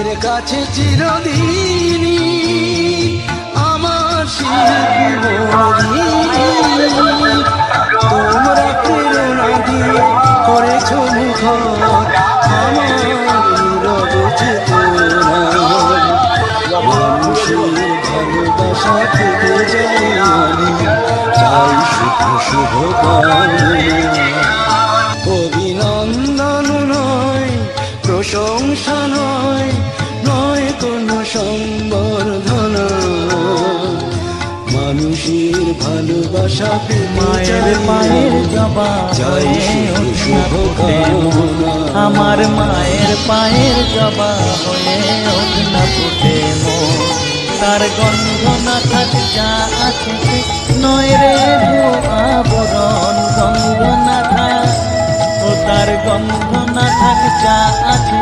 তোমাদের কাছে চিরদিনই আমার শিল্পী, তোমরা প্রেরণা দিয়ে করেছ মুখর আমার নীরব চেতনা। মানুষের ভালোবাসা থেকে যাই আমি, চাই শুধু শুভকামনা। অভিনন্দন নয়, প্রশংসা নয়, নয় কোনো সম্বর্ধনা। মানুষের ভালোবাসা মায়ের পায়ের জবা চাই শুধু শুভকামনা। আমার মায়ের পায়ের জবা হয়ে ওঠনা ফুটে মন। তার গন্ধ না থাক যা আছে নয় রে আবরণ, গন্ধ না থাক ও তার গন্ধ না থাক যা আছে।